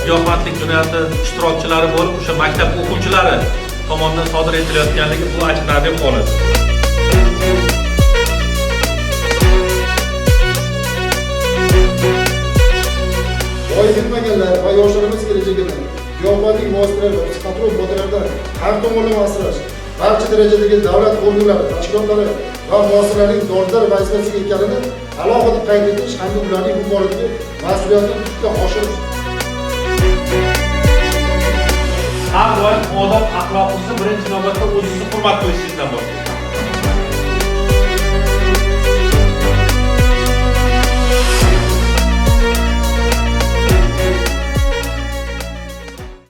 giyohvandlik jinoyati ishtirokchilari bo'lib, o'sha maktab o'quvchilari tomonidan sodir etilayotganligi bu achinarli holat. Voyaga yetmaganlar va yoshlarimiz kelajagida giyohvandlik vositalari va psixotrop moddalardan har tomonlama asrash barcha darajadagi davlat organlari, tashkilotlari va muassasalarning dolzarb vazifasiga ekanini alohida qayd etish hamda ularning bu boradagi mas'uliyatini tubdan oshirish. Har doim odob axloqimizni birinchi navbatda o'zingizni hurmat qilishingizdan boshlaydi.